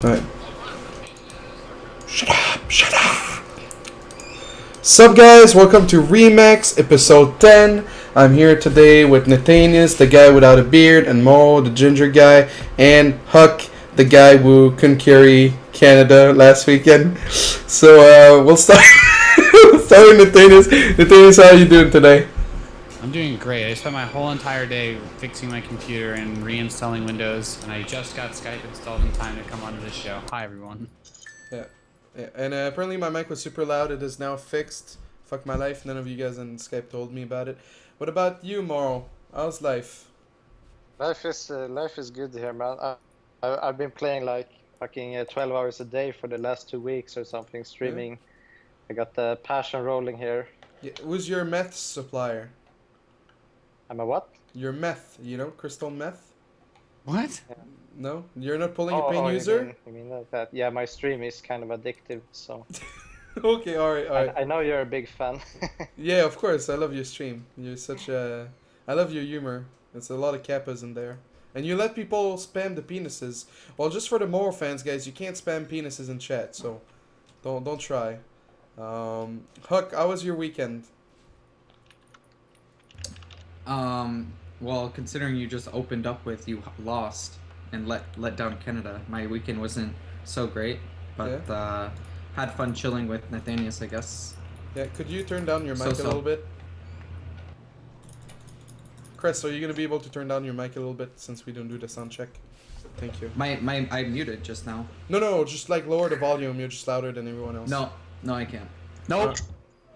Alright. Shut up! Shut up! Sup guys, welcome to Remax episode 10. I'm here today with Nathanias, the guy without a beard, and Morrow, the ginger guy, and HuK, the guy who couldn't carry Canada last weekend. So we'll start we'll start with Nathanias. Nathanias, how are you doing today? I'm doing great. I spent my whole entire day fixing my computer and reinstalling Windows, and I just got Skype installed in time to come onto this show. Hi, everyone. Yeah. And apparently my mic was super loud. It is now fixed. Fuck my life. None of you guys on Skype told me about it. What about you, Morrow? How's life? Life is good here, man. I've been playing like fucking 12 hours a day for the last 2 weeks or something, streaming. Yeah. I got the passion rolling here. Yeah, who's your meth supplier? I'm a what? Your meth, crystal meth? What? Yeah. No? You're not pulling a pain user? You mean that? Yeah, my stream is kind of addictive, so... Okay, alright. I know you're a big fan. Yeah, of course, I love your stream. You're such a... I love your humor. There's a lot of kappas in there. And you let people spam the penises. Well, just for the Morrow fans, guys, you can't spam penises in chat, so... Don't try. HuK, how was your weekend? Well, considering you just opened up with you lost and let down Canada, my weekend wasn't so great, but yeah. Had fun chilling with Nathanias, I guess. Yeah, could you turn down your mic a little bit? Chris, are you gonna be able to turn down your mic a little bit since we don't do the sound check? Thank you. I muted just now. No, just like lower the volume. You're just louder than everyone else. No, I can't. Nope,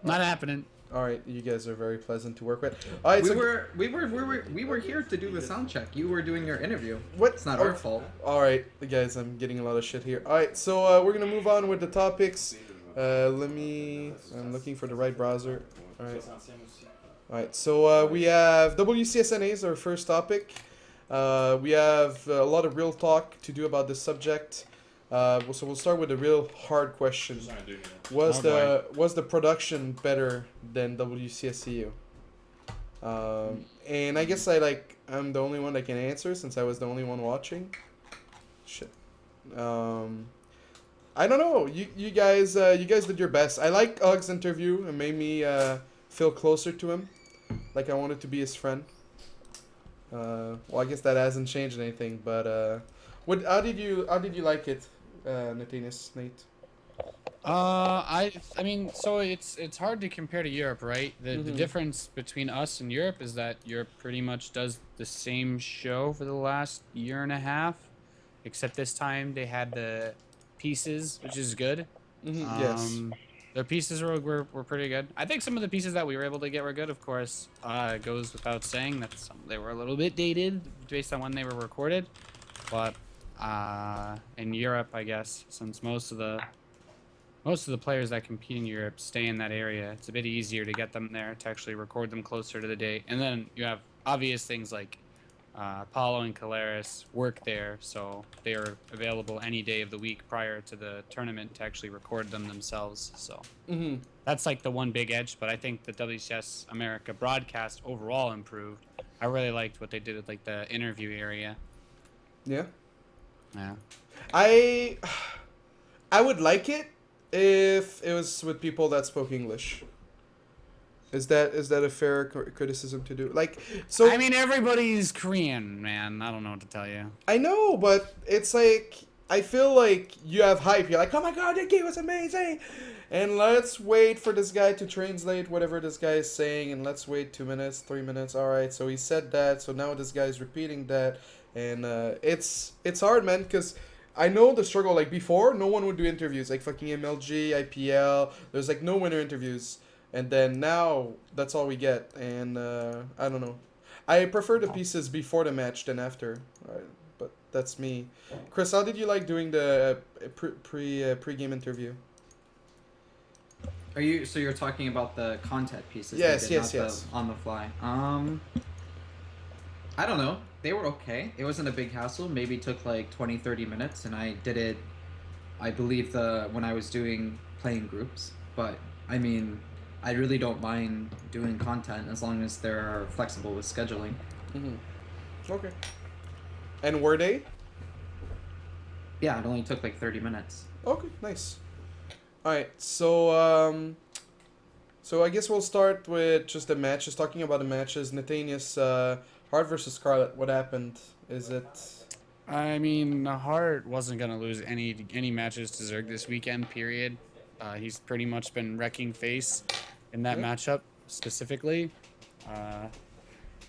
not happening. All right, you guys are very pleasant to work with. All right, we were here to do the sound check. You were doing your interview. What? It's not our fault. All right, guys, I'm getting a lot of shit here. All right, so we're gonna move on with the topics. I'm looking for the right browser. All right. All right, so we have WCSNA is our first topic. We have a lot of real talk to do about this subject. So we'll start with a real hard question. Was the production better than WCSCU? And I guess I'm the only one that can answer since I was the only one watching. Shit. I don't know. You guys did your best. I like HuK's interview. It made me feel closer to him, like I wanted to be his friend. Well, I guess that hasn't changed anything. But how did you like it? Nathanias, Nate. I mean, so it's hard to compare to Europe, right? The difference between us and Europe is that Europe pretty much does the same show for the last year and a half, except this time they had the pieces, which is good. Yes. The pieces were pretty good. I think some of the pieces that we were able to get were good, of course. It goes without saying that they were a little bit dated based on when they were recorded, but. In Europe, I guess, since most of the players that compete in Europe stay in that area, it's a bit easier to get them there to actually record them closer to the date. And then you have obvious things like Paulo and Caleres work there, so they are available any day of the week prior to the tournament to actually record them themselves. So that's like the one big edge. But I think the WCS America broadcast overall improved. I really liked what they did with like the interview area. Yeah. Yeah. I would like it if it was with people that spoke English. Is that a fair criticism to do? So I mean, everybody's Korean, man. I don't know what to tell you. I know, but it's like I feel like you have hype. You're like, oh my god, that game was amazing, and let's wait for this guy to translate whatever this guy is saying, and let's wait 2 minutes, 3 minutes. All right, so he said that, so now this guy's repeating that. And it's hard, man, because I know the struggle. Like before, no one would do interviews, like fucking MLG, IPL. There's like no winner interviews, and then now that's all we get. And I don't know. I prefer the pieces before the match than after. But that's me. Chris, how did you like doing the pre-game interview? So you're talking about the content pieces? Yes. On the fly. I don't know. They were okay. It wasn't a big hassle. Maybe took like 20-30 minutes, and I did it, I believe, when I was playing groups. But I mean, I really don't mind doing content as long as they're flexible with scheduling. Okay. And were they? Yeah, it only took like 30 minutes. Okay, nice. All right, so I guess we'll start with just the matches. Talking about the matches, Nathanias, Hard versus Scarlett. What happened? Is it? I mean, Hart wasn't gonna lose any matches to Zerg this weekend. Period. He's pretty much been wrecking face in that Yeah. matchup specifically. Uh,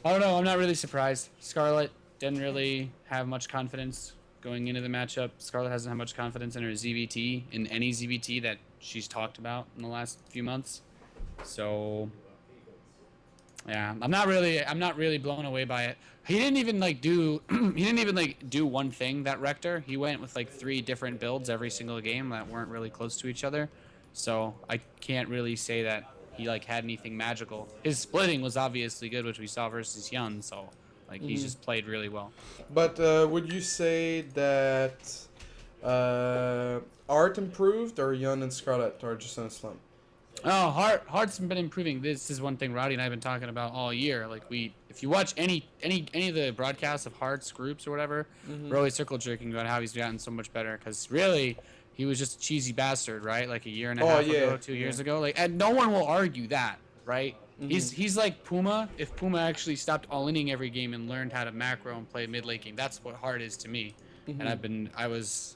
I don't know. I'm not really surprised. Scarlett didn't really have much confidence going into the matchup. Scarlett hasn't had much confidence in her ZVT, in any ZVT that she's talked about in the last few months. So yeah, I'm not really blown away by it. He didn't even do one thing that Rector. He went with like 3 different builds every single game that weren't really close to each other. So I can't really say that he like had anything magical. His splitting was obviously good, which we saw versus HyuN. So like he's just played really well. But would you say that Art improved, or Yun and Scarlett are just in a slump? Oh, Hart's been improving. This is one thing Roddy and I have been talking about all year. Like if you watch any of the broadcasts of Hart's groups or whatever, we're always circle jerking about how he's gotten so much better. Because really, he was just a cheesy bastard, right? Like a year and a half ago, 2 years ago. Like, and no one will argue that, right? He's like Puma. If Puma actually stopped all-inning every game and learned how to macro and play mid-late game, that's what Hart is to me. And I've been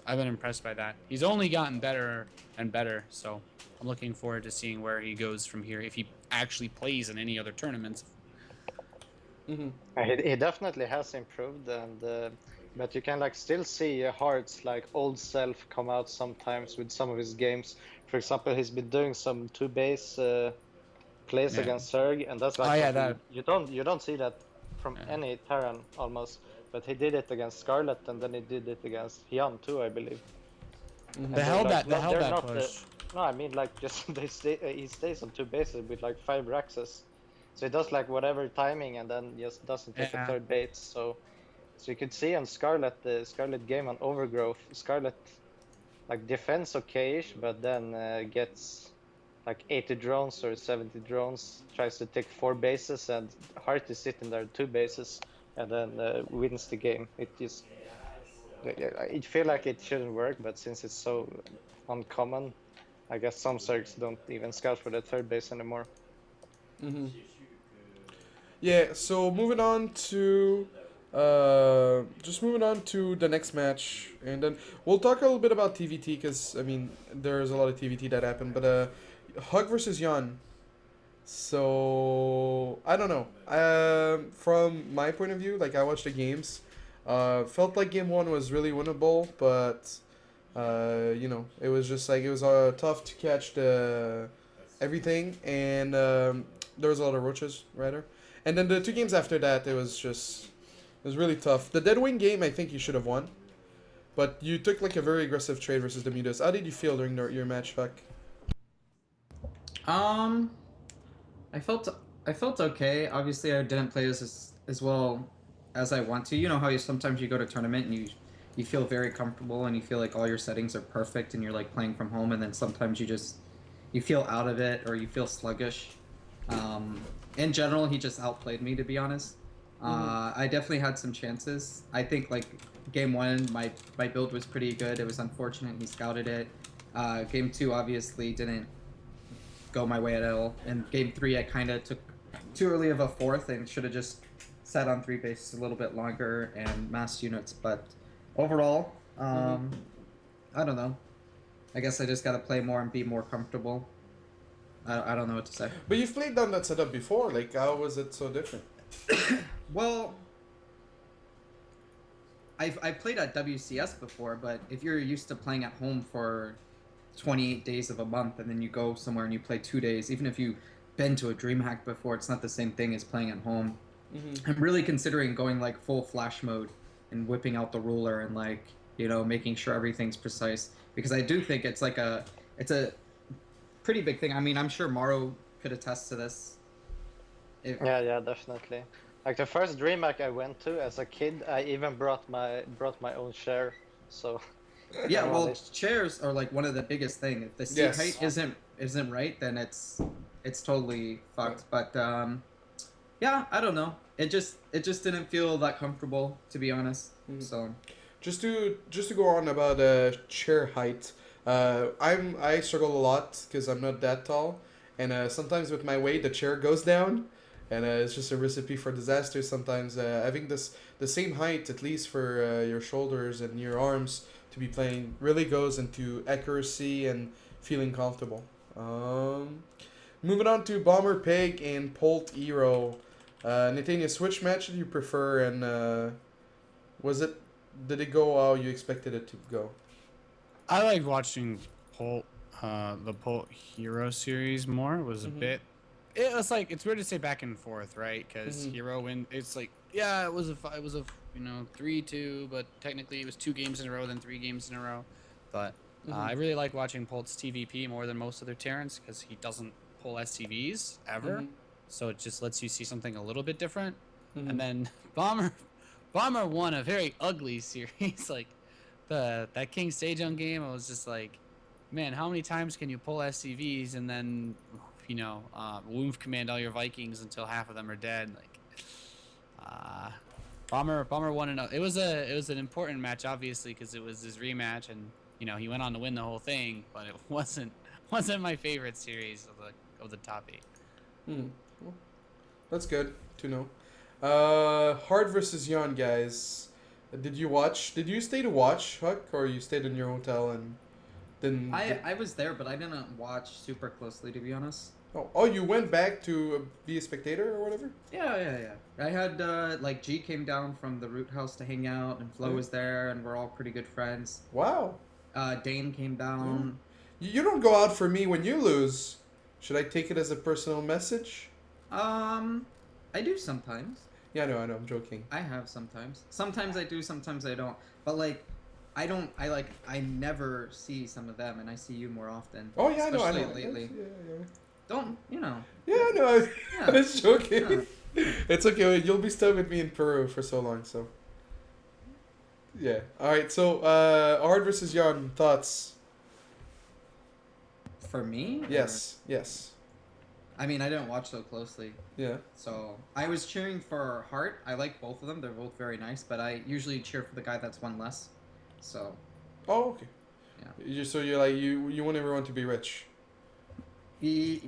impressed by that. He's only gotten better and better. So I'm looking forward to seeing where he goes from here if he actually plays in any other tournaments. He definitely has improved, and but you can like still see Hart's like old self come out sometimes with some of his games. For example, he's been doing some 2-base plays against Zerg, and that's like you don't see that from any Terran almost. But he did it against Scarlett, and then he did it against HyuN too, I believe. They held that push. No, I mean like just he stays on 2 bases with like 5 Raxes. So he does like whatever timing and then just doesn't take a third bait. So you could see on Scarlett, the Scarlett game on Overgrowth, Scarlett like defends okay-ish, but then gets like 80 drones or 70 drones, tries to take 4 bases, and Hart is sitting there 2 bases, and then wins the game. It feel like it shouldn't work, but since it's so uncommon, I guess some Zergs don't even scout for the third base anymore. Yeah, so moving on to the next match, and then we'll talk a little bit about TVT, because I mean there's a lot of TVT that happened, but HuK versus HyuN. So I don't know. From my point of view, like I watched the games, felt like game 1 was really winnable, but it was just like it was tough to catch the everything, and there was a lot of roaches, rather. And then the 2 games after that, it was really tough. The Deadwing game, I think you should have won, but you took like a very aggressive trade versus the Mutas. How did you feel during your match, HuK? I felt okay. Obviously, I didn't play as well as I want to. You know how sometimes you go to tournament and you feel very comfortable and you feel like all your settings are perfect and you're like playing from home, and then sometimes you feel out of it or you feel sluggish. In general, he just outplayed me, to be honest. I definitely had some chances. I think like game 1, my build was pretty good. It was unfortunate he scouted it. Game 2 obviously didn't go my way at all. And game 3, I kind of took too early of a 4th and should have just sat on 3 bases a little bit longer and massed units. But overall, I don't know. I guess I just got to play more and be more comfortable. I don't know what to say. But you've played down that setup before. Like, how was it so different? Well, I've played at WCS before, but if you're used to playing at home for 28 days of a month and then you go somewhere and you play 2 days, even if you've been to a DreamHack before, it's not the same thing as playing at home. I'm really considering going like full flash mode and whipping out the ruler and like, making sure everything's precise, because I do think it's a pretty big thing. I mean, I'm sure Morrow could attest to this. Yeah, definitely. Like the first DreamHack I went to as a kid, I even brought my own chair. So yeah, well, chairs are like one of the biggest thing. If the seat height isn't right, then it's totally fucked. But yeah, I don't know. It just didn't feel that comfortable, to be honest. So just to go on about chair height. I struggle a lot because I'm not that tall, and sometimes with my weight the chair goes down, and it's just a recipe for disaster. Sometimes having the same height at least for your shoulders and your arms to be playing really goes into accuracy and feeling comfortable. Moving on to Bomber Pig and Polt Hero. Nathanias, which match did you prefer, and was it did it go how you expected it to go? I like watching Polt, the Polt Hero series more. It was a bit. It was like it's weird to say back and forth, right? Because Hero win. It's like it was a 3-2, but technically it was 2 games in a row, then 3 games in a row. But I really like watching Polt's TVP more than most other Terrans because he doesn't pull SCVs ever, so it just lets you see something a little bit different. And then Bomber won a very ugly series, like that King Sejong game. I was just like, man, how many times can you pull SCVs and then Woof command all your Vikings until half of them are dead? Like, Bomber won it was an important match, obviously, because it was his rematch, and he went on to win the whole thing, but it wasn't my favorite series of the top 8. Well, that's good to know. Hard versus HyuN, guys. Did you stay to watch HuK, or you stayed in your hotel and then? I was there, but I didn't watch super closely, to be honest. Oh, you went back to be a spectator or whatever? Yeah. I had like G came down from the Root House to hang out, and Flo was there, and we're all pretty good friends. Wow. Dane came down. You don't go out for me when you lose. Should I take it as a personal message? I do sometimes. Yeah, I know, I'm joking. I have sometimes. Sometimes I do, sometimes I don't. But like, I never see some of them, and I see you more often. Oh yeah, I know. Lately. Yeah. Don't, Yeah, I know. I was joking. Yeah. It's okay. You'll be stuck with me in Peru for so long, so. Yeah. All right. So, Hard versus HyuN, thoughts? For me? Yes. I mean, I didn't watch so closely. Yeah. So I was cheering for Hart. I like both of them. They're both very nice, but I usually cheer for the guy that's won less. So. Oh, okay. Yeah. So you're like you want everyone to be rich.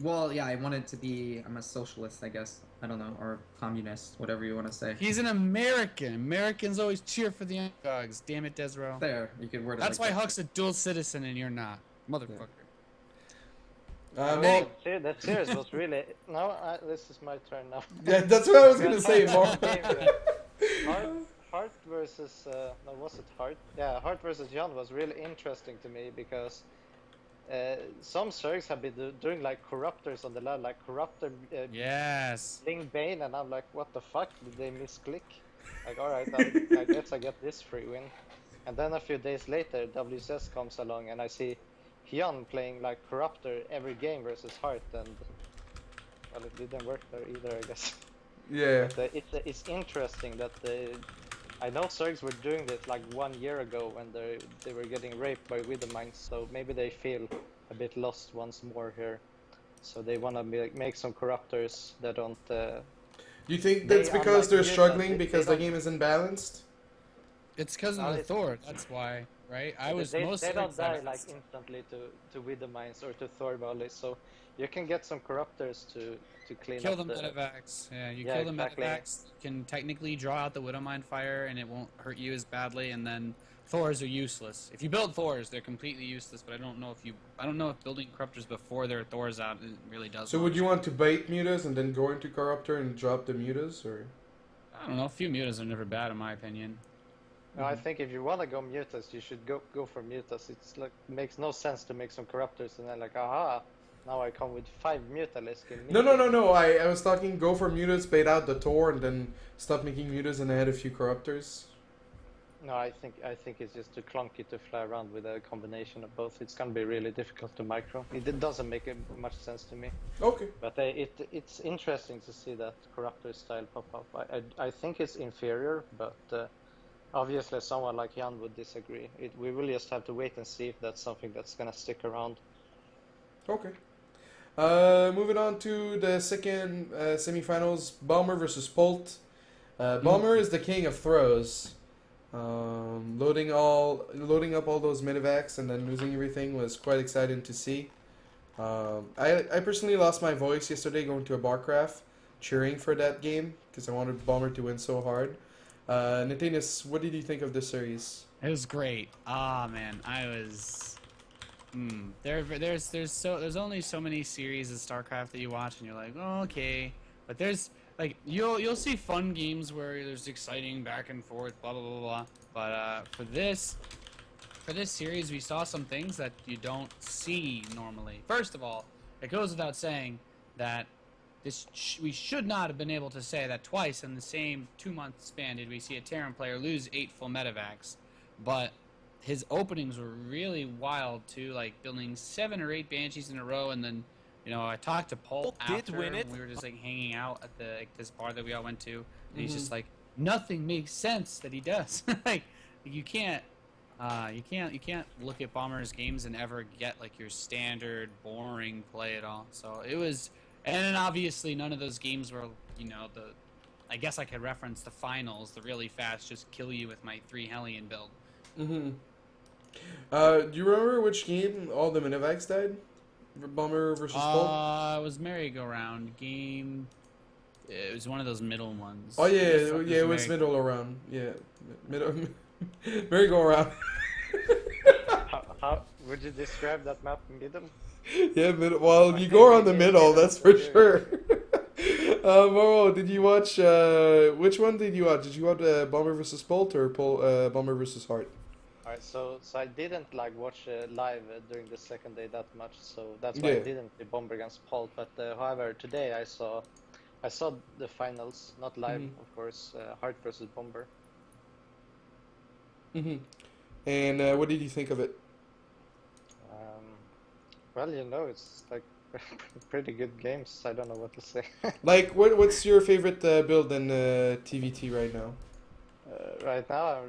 Well, yeah, I wanted to be. I'm a socialist, I guess. I don't know, or communist, whatever you want to say. He's an American. Americans always cheer for the underdogs. Damn it, desRow. There, you could word it. That's like why that. HuK's a dual citizen and you're not, motherfucker. That series was really. This is my turn now. Yeah, that's what I was gonna say, Mark. Hart versus was it Hart? Yeah, Hart versus HyuN was really interesting to me because some Zergs have been doing like corruptors on the land, like corruptor. Yes. Ling Bane, and I'm like, what the fuck? Did they misclick? Like, all right, I guess I get this free win. And then a few days later, WCS comes along, and I see HyuN playing like corruptor every game versus Hart, and well, it didn't work there either, I guess. Yeah. But, it's interesting that I know Zergs were doing this like 1 year ago when they were getting raped by Widow Mines, so maybe they feel a bit lost once more here. So they want to make some corruptors that don't. You think that's because they're struggling because the don't- game isn't balanced? It's because of the Thor. That's why, right? They don't die like instantly to Widow Mines or to Thor volleys, so you can get some corruptors to clean kill up the medevacs. Yeah, Yeah, kill the exactly. medevacs. You can technically draw out the Widowmine fire, and it won't hurt you as badly. And then Thors are useless. If you build Thors, they're completely useless. But I don't know if building corruptors before their Thors out it really does. So much. would you want to bait mutas and then go into corruptor and drop the mutas, or? I don't know. A few mutas are never bad in my opinion. No, I think if you want to go mutas, you should go for mutas. It's like makes no sense to make some corruptors and then like, aha, now I come with 5 mutalisks. No. I was talking go for mutas, bait out the Tor, and then stop making mutas and add a few corruptors. No, I think it's just too clunky to fly around with a combination of both. It's gonna be really difficult to micro. It doesn't make much sense to me. Okay. But it's interesting to see that corruptor style pop up. I think it's inferior, but obviously someone like HyuN would disagree. We will just have to wait and see if that's something that's gonna stick around. Okay. Moving on to the second semifinals, Bomber versus Polt. Bomber is the king of throws. Loading up all those medevacs and then losing everything was quite exciting to see. I personally lost my voice yesterday going to a barcraft, cheering for that game because I wanted Bomber to win so hard. Nathanias, what did you think of this series? It was great. Ah, man, I was. There's only so many series of Starcraft that you watch, and you're like, oh, okay. But there's like you'll see fun games where there's exciting back and forth, blah blah blah blah. But for this series, we saw some things that you don't see normally. First of all, it goes without saying that we should not have been able to say that twice in the same 2-month span did we see a Terran player lose 8 full medevacs. But his openings were really wild too, like building 7 or 8 Banshees in a row, and then, you know, I talked to Polt after, win it. and we were just like hanging out at the this bar that we all went to, and he's just like, nothing makes sense that he does. Like, you can't look at Bombers games and ever get like your standard boring play at all. So it was, and then obviously none of those games were, you know, I guess I could reference the finals, the really fast, just kill you with my 3 Hellion build. Mm-hmm. Do you remember which game all the medevacs died? Bomber versus Polt? It was merry-go-round game. It was one of those middle ones. Oh yeah, it was middle around. Yeah, middle, merry-go-round. How would you describe that map middle? Yeah, middle. Well, you go around the middle, that's for sure. Morrow, did you watch? Which one did you watch? Did you watch Bomber versus Polt or Bomber versus Heart? Alright, so I didn't like watch live during the second day that much, so that's why I didn't play Bomber against Polt. But however, today I saw the finals, not live, of course. Heart versus Bomber. And what did you think of it? Well, you know, it's like pretty good games. I don't know what to say. Like, what's your favorite build in TVT right now? Right now,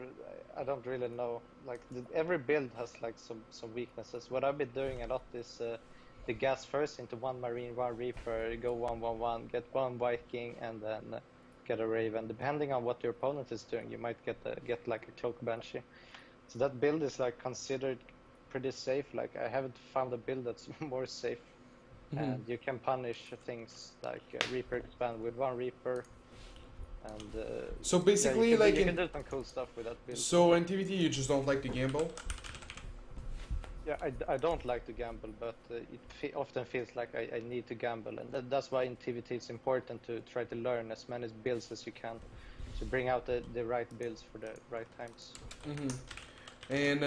I don't really know. Like every build has like some weaknesses. What I've been doing a lot is the gas first into 1 Marine, 1 Reaper, go 1-1-1, get 1 Viking, and then get a Raven. Depending on what your opponent is doing, you might get like a Cloak Banshee. So that build is like considered pretty safe. Like I haven't found a build that's more safe. And you can punish things like Reaper expand with 1 Reaper. And so basically, you like you can do some cool stuff with that build. So in TVT, you just don't like to gamble. Yeah, I don't like to gamble, but it often feels like I need to gamble, and that's why in TVT it's important to try to learn as many builds as you can to bring out the right builds for the right times. And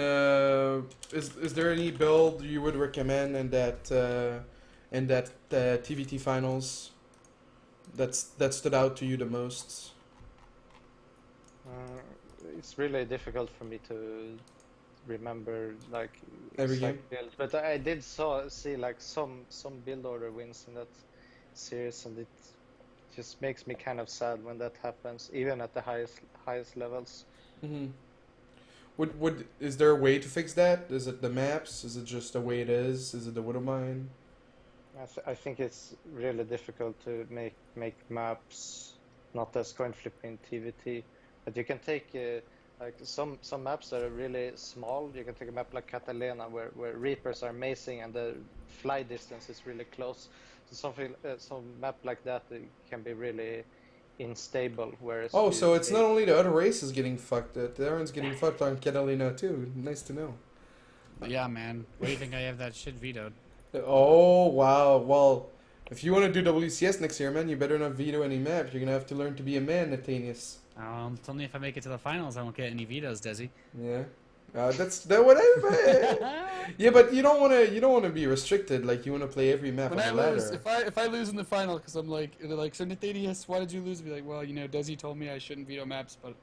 is there any build you would recommend in that TVT finals that stood out to you the most? It's really difficult for me to remember like every game builds, but I did see like some build order wins in that series, and it just makes me kind of sad when that happens, even at the highest levels. Is there a way to fix that? Is it the maps? Is it just the way it is? Is it the Widowmine? I think it's really difficult to make maps not as coin flip in TVT, but you can take like some maps that are really small. You can take a map like Catalina where Reapers are amazing and the fly distance is really close. So some map like that can be really unstable. Whereas so it's not only the other races getting fucked. The Aaron's getting fucked on Catalina too. Nice to know. Yeah, man. What do you think I have that shit vetoed? Oh wow. Well, if you want to do WCS next year, man, you better not veto any maps. You're gonna have to learn to be a man, Nathanias. It's only if I make it to the finals I won't get any vetoes, Desi. Yeah. That's what I. Yeah, but you don't want to be restricted. Like you want to play every map on the ladder. If I lose in the final, because I'm like, they're like, so Nathanias, why did you lose? Be like, well, you know, Desi told me I shouldn't veto maps, but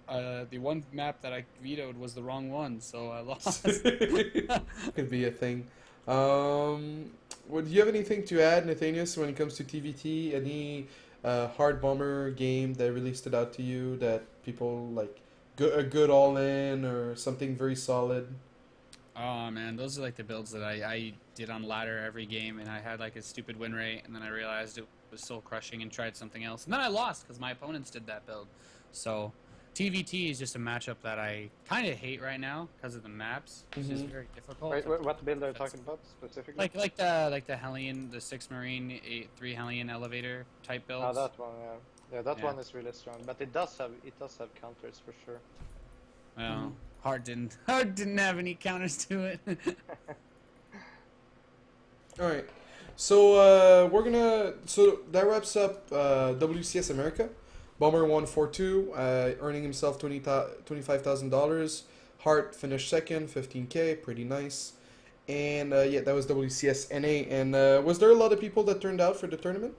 the one map that I vetoed was the wrong one, so I lost. Could be a thing. Do you have anything to add, Nathanias, when it comes to TVT? Any hard bomber game that really stood out to you that people like? A good all-in or something very solid? Oh man, those are like the builds that I did on ladder every game, and I had like a stupid win rate, and then I realized it was soul crushing and tried something else, and then I lost because my opponents did that build. So TVT is just a matchup that I kind of hate right now because of the maps. It's just very difficult. Wait, what build are you talking about specifically? Like the Hellion, the 6 Marine, 3 Hellion elevator type builds. Oh, that one, yeah, that Yeah. one is really strong, but it does have counters for sure. Well, Hard didn't have any counters to it. All right. So so that wraps up WCS America. Bomber won 4-2, earning himself $25,000. Hart finished second, 15K, pretty nice. And yeah, that was WCS NA. And was there a lot of people that turned out for the tournament?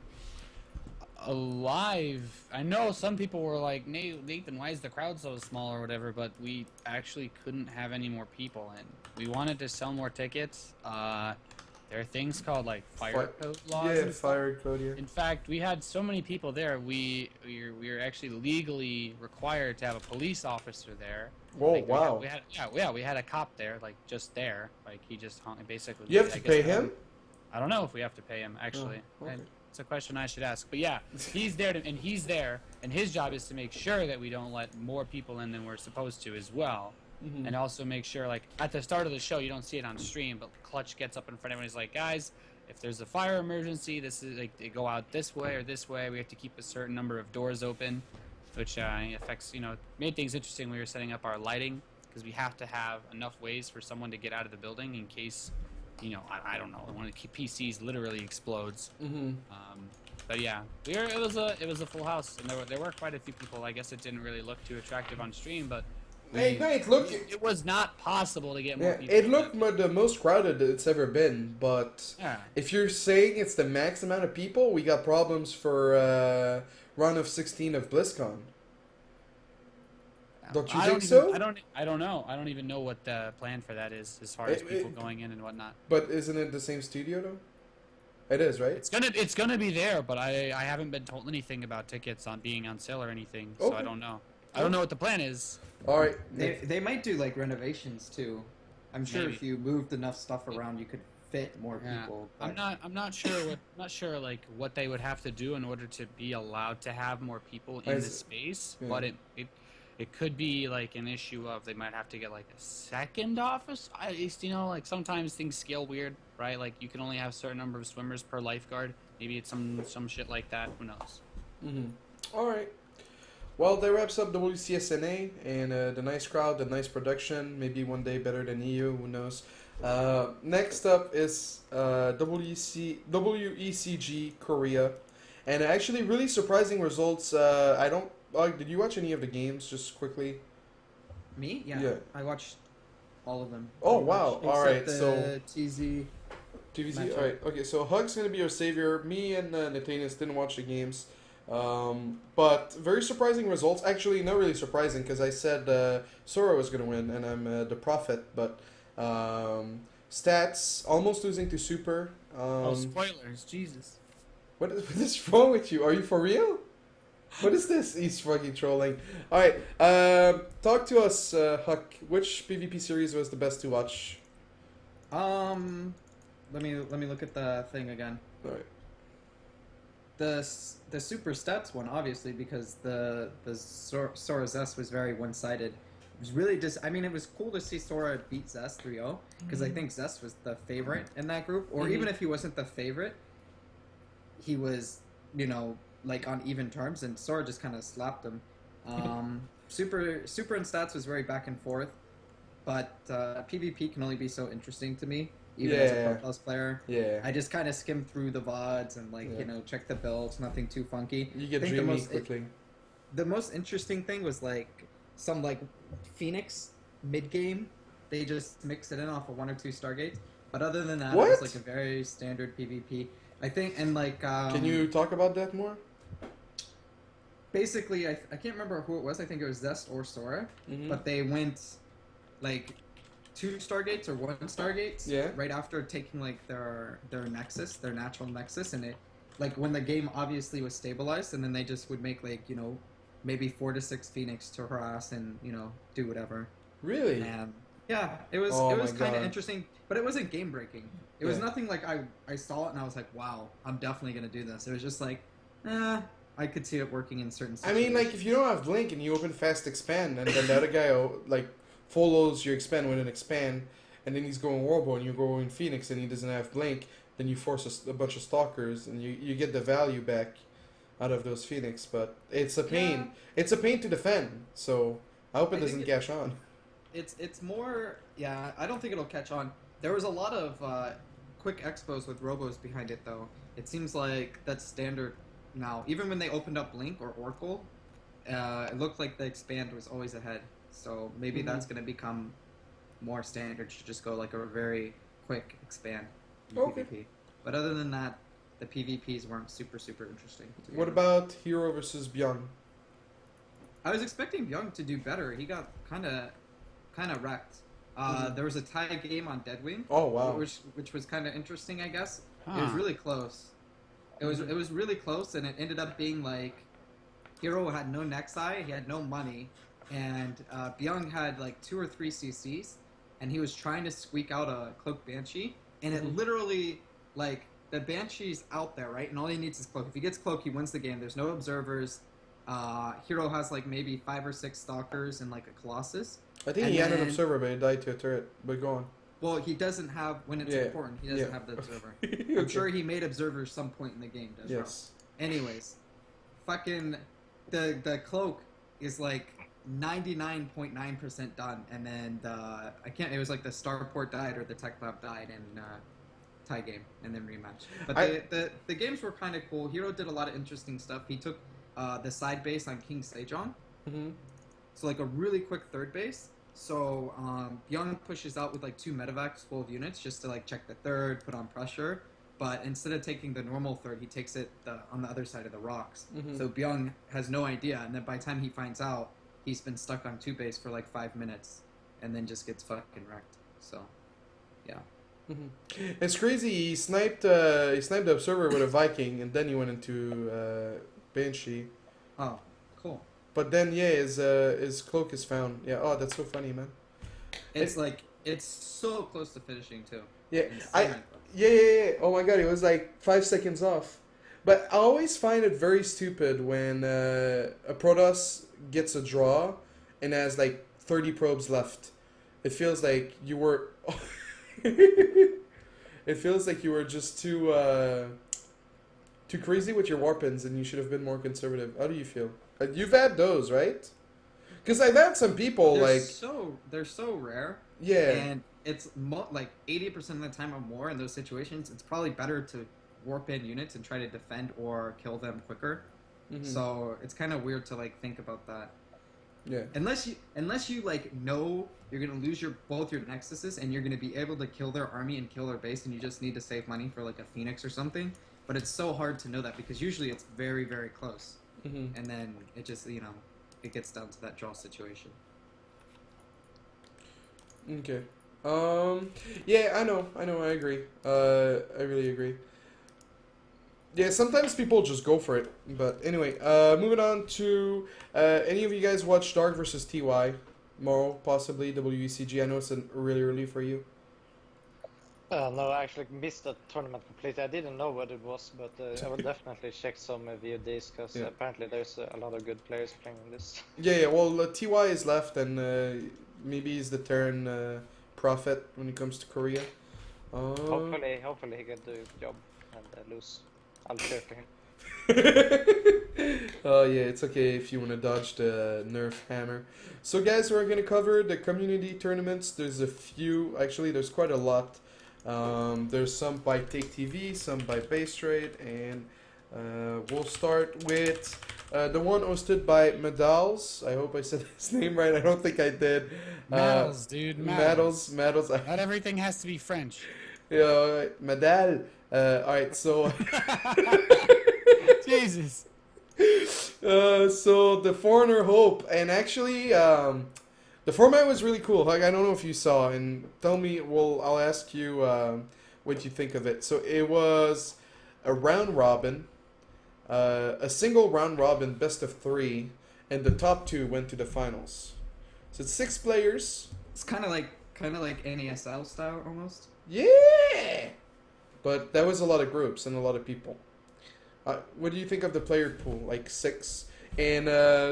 Alive. I know some people were like, Nathan, why is the crowd so small or whatever, but we actually couldn't have any more people in. We wanted to sell more tickets. There are things called like fire code laws. Yeah, and stuff. fire code, yeah. In fact, we had so many people there, we were actually legally required to have a police officer there. Whoa, Like, wow. We had a cop there, like just there, like he just hung, basically. You have I to guess pay him? I don't know if we have to pay him actually. Oh, okay. It's a question I should ask. But yeah, he's there, and his job is to make sure that we don't let more people in than we're supposed to as well. Mhm. And also make sure, like, at the start of the show, you don't see it on stream, but Clutch gets up in front of everyone. He's like, guys, if there's a fire emergency, this is like they go out this way or this way. We have to keep a certain number of doors open, which affects, made things interesting when we were setting up our lighting, because we have to have enough ways for someone to get out of the building in case, I don't know, one of the PCs literally explodes. Mm-hmm. But yeah, it was a full house, and there were quite a few people. I guess it didn't really look too attractive on stream, but. Hey, no, it looked. It was not possible to get more Yeah, people. it looked the most crowded it's ever been, but Yeah. if you're saying it's the max amount of people, we got problems for round of 16 of BlizzCon. Don't you think so? I don't know. I don't even know what the plan for that is as far as people going in and whatnot. But isn't it the same studio though? It is, right? It's gonna be there, but I haven't been told anything about tickets on being on sale or anything, so Okay. I don't know. I don't know what the plan is. All right. They might do like renovations too. I'm sure Maybe. if you moved enough stuff around, you could fit more Yeah. people. I'm not sure like what they would have to do in order to be allowed to have more people in the space, Yeah. but it could be like an issue of they might have to get like a second office. At least like sometimes things scale weird, right? Like you can only have a certain number of swimmers per lifeguard. Maybe it's some shit like that. Who knows? Mm-hmm. All right. Well, that wraps up WCSNA and the nice crowd, the nice production. Maybe one day better than EU. Who knows? Next up is WECG Korea, and actually really surprising results. I don't. Did you watch any of the games? Just quickly. Me? Yeah. Yeah. I watched all of them. Oh, pretty wow. much, All right, except so- the TZ. TVC. Matchup. All right. Okay. So HuK's gonna be our savior. Me and Nathanias didn't watch the games, but very surprising results. Actually, not really surprising because I said Sora was gonna win, and I'm the prophet. But stats almost losing to Super. Spoilers, Jesus. What is wrong with you? Are you for real? What is this? He's fucking trolling. All right. Talk to us, HuK. Which PvP series was the best to watch? Let me look at the thing again. All right. The super stats one, obviously, because the Sora Zest was very one-sided. It was really I mean, it was cool to see Sora beat Zest 3-0, because I think Zest was the favorite in that group, or even if he wasn't the favorite, he was, like on even terms, and Sora just kind of slapped him. Super and stats was very back and forth, but PvP can only be so interesting to me, even as a Pro Plus player. Yeah. I just kind of skim through the VODs and check the builds, nothing too funky. You get I think dreamy quickly. The most interesting thing was some Phoenix mid game. They just mixed it in off of 1 or 2 Stargates. But other than that, it was like a very standard PvP. I think, and Can you talk about that more? basically, I can't remember who it was. I think it was Zest or Sora. Mhm. But they went 2 Stargates or 1 Stargates right after taking their Nexus, their natural Nexus, and it when the game obviously was stabilized, and then they just would make maybe 4 to 6 Phoenix to harass and do whatever. Really? And yeah, it was Oh it was my kind of God. interesting, but it wasn't game breaking. It was Yeah. nothing I saw it and I was like, wow, I'm definitely gonna do this. It was just I could see it working in certain I situations. mean, like, if you don't have blink and you open fast expand, and then the other guy like follows your expand with an expand, and then he's going warbo and you're going phoenix and he doesn't have blink, then you force a bunch of stalkers and you get the value back out of those phoenix. But it's a pain. Yeah. It's a pain to defend. So I hope it I think doesn't it- cash on. It's more, yeah, I don't think it'll catch on. There was a lot of quick expos with robos behind it, though. It seems like that's standard now. Even when they opened up Blink or Oracle, it looked like the expand was always ahead. So maybe that's going to become more standard to just go like a very quick expand in Okay. PvP. But other than that, the PvPs weren't super interesting. to be What honest. about Hero versus Byung? I was expecting Young to do better. He got kind of wrecked. There was a tie game on Deadwing. Oh wow. Which was kind of interesting, I guess. Huh. It was really close. It was really close, and it ended up being like Hero had no Nexi, he had no money, and Byung had like 2 or 3 CCs, and he was trying to squeak out a Cloak Banshee, and it literally, like, the Banshee's out there, right? And all he needs is Cloak. If he gets Cloak, he wins the game. There's no observers. Hero has like maybe 5 or 6 Stalkers and like a Colossus. I think And he had an then- observer, but he died to a turret. But go on. Well, he doesn't have, when it's Yeah, important, he doesn't yeah. have the observer. Okay. I'm sure he made observers some point in the game, desRow. Yes. Anyways, fucking the cloak is like 99.9% done, and then it was like the starport died or the tech lab died in tie game and then rematch. But the games were kind of cool. Hero did a lot of interesting stuff. He took the side base on King Sejong, so like a really quick third base. So Byung pushes out with like 2 medevacs full of units just to like check the third, put on pressure. But instead of taking the normal third, he takes it on the other side of the rocks. So Byung has no idea, and then by the time he finds out, he's been stuck on 2 base for like 5 minutes, and then just gets fucking wrecked. So, yeah. It's crazy. He sniped the observer with a Viking, and then he went into Banshee. Oh, cool. But then his cloak is found. Yeah. Oh, that's so funny, man. It's so close to finishing too. Yeah. Insanely close. Yeah. Oh my god, it was like 5 seconds off. But I always find it very stupid when a Protoss gets a draw and has like 30 probes left. It feels like you were. It feels like you were just too crazy with your warpins, and you should have been more conservative. How do you feel? You've had those, right? Because I've had some people They're so rare. Yeah. And it's like 80% of the time or more in those situations, it's probably better to warp in units and try to defend or kill them quicker. So it's kind of weird to like think about that. Yeah. Unless you like know you're gonna lose both your nexuses and you're gonna be able to kill their army and kill their base, and you just need to save money for like a Phoenix or something. But it's so hard to know that because usually it's very close, and then it just it gets down to that draw situation. Okay. Yeah, I know, I agree. I really agree. Yeah, sometimes people just go for it. But anyway, moving on to any of you guys watch Dark versus TY? Morrow, possibly, WECG. I know it's really early for you. No, I actually missed the tournament completely. I didn't know what it was, but I will definitely check some VODs because apparently there's a lot of good players playing this. Yeah, well, TY is left, and maybe he's the turn prophet when it comes to Korea. Hopefully he can do a job and lose. I'll cheer for him. Oh yeah, it's okay if you want to dodge the nerf hammer. So guys, we're gonna cover the community tournaments. There's a few, actually there's quite a lot. There's some by Take TV, some by Base Trade, and we'll start with the one hosted by Medals. I hope I said his name right. I don't think I did. Medals, dude. Medals. Medals. Not everything has to be French. Yeah, Medal. Alright, so Jesus. So the Foreigner Hope, and actually the format was really cool. Like, I don't know if you saw, and tell me, I'll ask you what you think of it. So it was a round robin, a single round robin best of 3, and the top 2 went to the finals. So it's 6 players. It's kind of like NASL style almost. Yeah, but that was a lot of groups and a lot of people. What do you think of the player pool? Like 6, and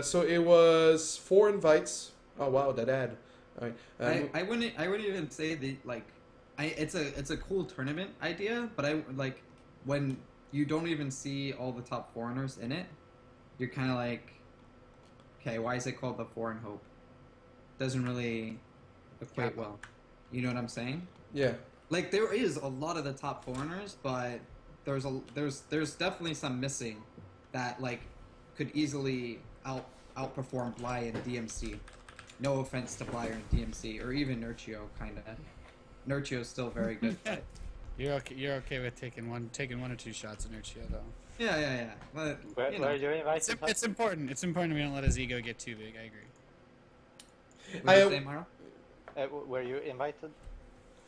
so it was 4 invites. Oh wow, that ad. All right. I wouldn't even say the like it's a cool tournament idea, but I like when you don't even see all the top foreigners in it, you're kind of like, okay, why is it called the Foreign Hope? Doesn't really equate well. You know what I'm saying? Yeah. Like there is a lot of the top foreigners, but there's definitely some missing that like could easily outperform Bly and DMC. No offense to Blyer and DMC, or even Nurchio, kind of. Nurchio's still very good. But You're okay with taking one or two shots at Nurchio, though. yeah. But, Where you know, are you invited? It's important. It's important we don't let his ego get too big. I agree. what did you say, Maro? Were you invited?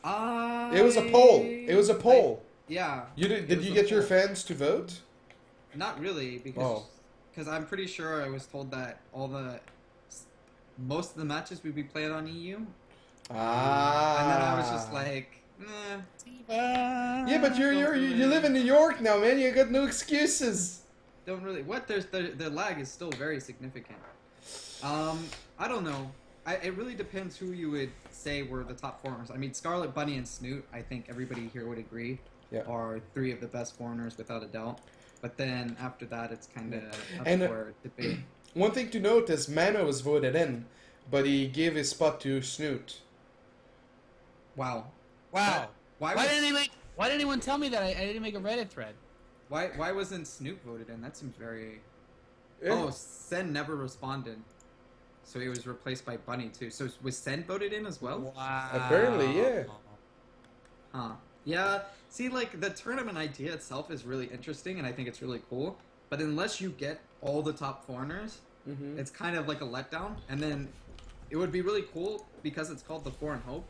It was a poll. It was a poll. Yeah. Did you get your fans to vote? Not really, because I'm pretty sure I was told that most of the matches would be played on EU. Ah. And then I was just like, Yeah, but you live in New York now, man. You got no excuses. don't really. What? The lag is still very significant. I don't know. It really depends who you would say were the top foreigners. I mean, Scarlett, Bunny, and Snoot, I think everybody here would agree, are 3 of the best foreigners without a doubt. But then after that, it's kind of up for debate. One thing to note is Mano was voted in, but he gave his spot to Snoot. Wow. Wow. Why didn't anyone tell me that? I didn't make a Reddit thread. Why wasn't Snoot voted in? That seems very. Yeah. Oh, Sen never responded, so he was replaced by Bunny too. So was Sen voted in as well? Wow. Apparently, yeah. Huh. Yeah. See, like the tournament idea itself is really interesting, and I think it's really cool. But unless you get all the top foreigners, it's kind of like a letdown. And then it would be really cool because it's called the Foreign Hope.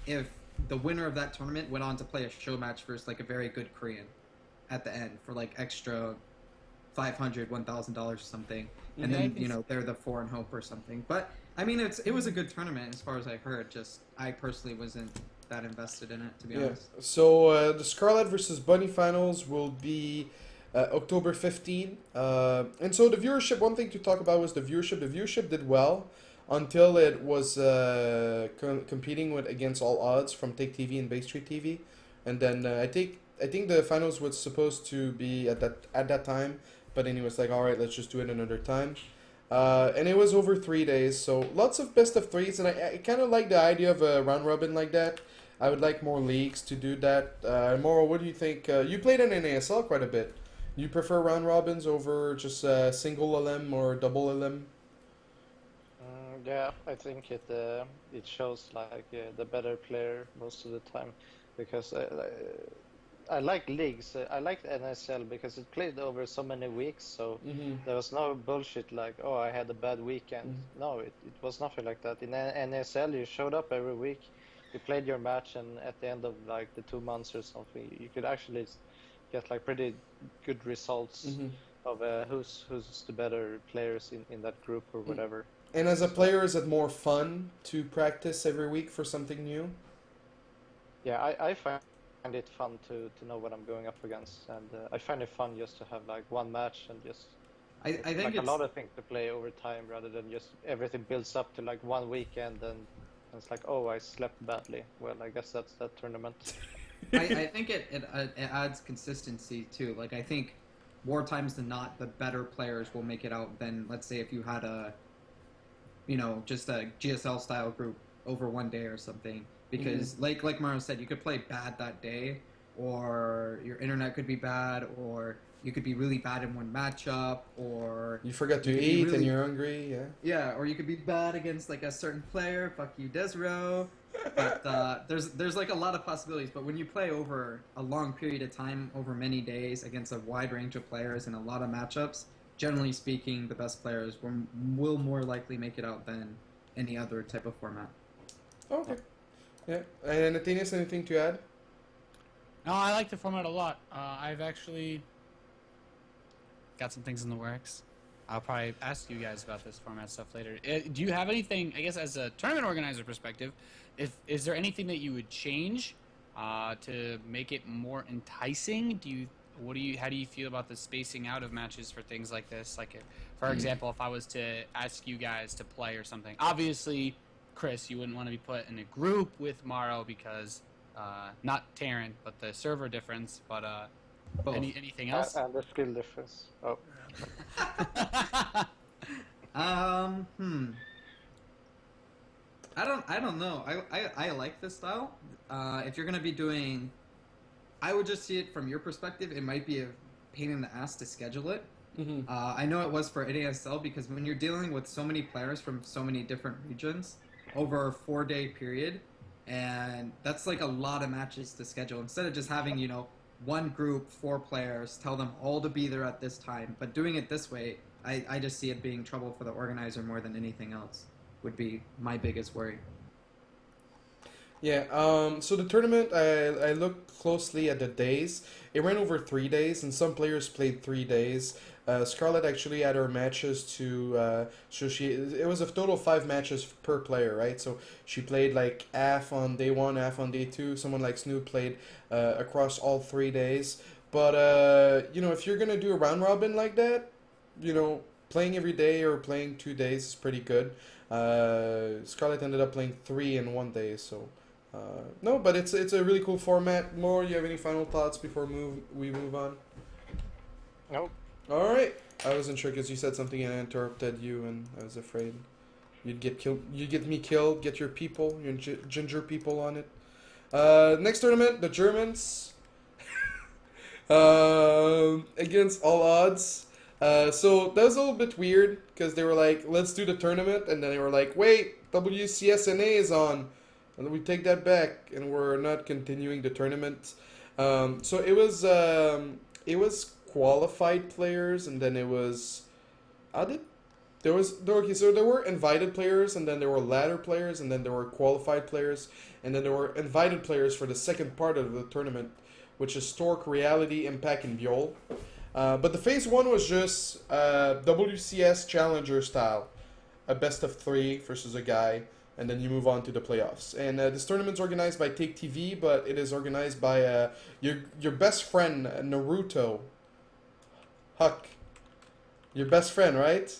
If the winner of that tournament went on to play a show match versus like a very good Korean at the end for like extra $500, $1,000 or something, and then they're the Foreign Hope or something. But I mean, it was a good tournament as far as I heard. Just I personally wasn't that invested in it, to be honest. So the Scarlett versus Bunny finals will be October 15. And so the viewership, one thing to talk about was the viewership. The viewership did well until it was competing against all odds from Take TV and Bay Street TV. And then I think the finals was supposed to be at that time, but then he was like, all right, let's just do it another time. And it was over 3 days, so lots of best of threes, and I kind of like the idea of a round robin like that. I would like more leagues to do that. Morrow, what do you think? You played in ASL quite a bit. You prefer round robins over just single LM or double LM? Yeah, I think it shows like the better player most of the time, because I like leagues. I like NSL because it played over so many weeks, so there was no bullshit like, oh, I had a bad weekend. No, it was nothing like that. In NSL, you showed up every week, you played your match, and at the end of like the 2 months or something, you could actually get like pretty good results of who's the better players in that group or whatever. And as a player, is it more fun to practice every week for something new? Yeah, I find it fun to know what I'm going up against, and I find it fun just to have like one match and just I think like it's a lot of things to play over time, rather than just everything builds up to like one weekend and it's like, oh, I slept badly. Well, I guess that's that tournament. I think it adds consistency too. Like I think more times than not, the better players will make it out than, let's say, if you had just a GSL style group over 1 day or something. Because like Maro said, you could play bad that day, or your internet could be bad, or you could be really bad in one matchup, or you forget to eat and you're hungry. Yeah, or you could be bad against like a certain player. Fuck you, desRow. But there's like a lot of possibilities. But when you play over a long period of time, over many days, against a wide range of players and a lot of matchups, generally speaking, the best players will more likely make it out than any other type of format. Okay. Yeah. And Nathanias, anything to add? No, I like the format a lot. I've actually got some things in the works. I'll probably ask you guys about this format stuff later. Do you have anything, I guess, as a tournament organizer perspective, is there anything that you would change to make it more enticing? how do you feel about the spacing out of matches for things like this? Like, for example, if I was to ask you guys to play or something, obviously, Chris, you wouldn't want to be put in a group with Morrow because not Terran, but the server difference. But Both. anything else? And the skill difference. Oh. I don't know. I like this style. If you're gonna be doing, I would just see it from your perspective. It might be a pain in the ass to schedule it. I know it was for NASL because when you're dealing with so many players from so many different regions over a 4-day period, and that's like a lot of matches to schedule. Instead of just having, one group, 4 players, tell them all to be there at this time. But doing it this way, I just see it being trouble for the organizer more than anything else. Would be my biggest worry. Yeah, so the tournament, I looked closely at the days. It ran over 3 days, and some players played 3 days. Scarlett actually had her matches to, it was a total of 5 matches per player, right? So she played like half on day 1, half on day 2. Someone like Snoop played across all 3 days. But, if you're going to do a round robin like that, playing every day or playing 2 days is pretty good. Scarlett ended up playing 3 in 1 day, so no, but it's a really cool format. More, you have any final thoughts before we move on? Nope. All right, I wasn't sure because you said something and I interrupted you, and I was afraid you'd get killed. You'd get me killed. Get your people, your ginger people on it. Next tournament, the Germans against all odds. So that was a little bit weird because they were like, let's do the tournament, and then they were like, wait, WCS is on, and we take that back, and we're not continuing the tournament. So it was qualified players, and then it was, okay, so there were invited players, and then there were ladder players, and then there were qualified players, and then there were invited players for the second part of the tournament, which is Stork, Reality, Impact, and Viol. But the phase 1 was just WCS Challenger style, a best of 3 versus a guy, and then you move on to the playoffs. And this tournament's organized by Take TV, but it is organized by your best friend Naruto, HuK. Your best friend, right?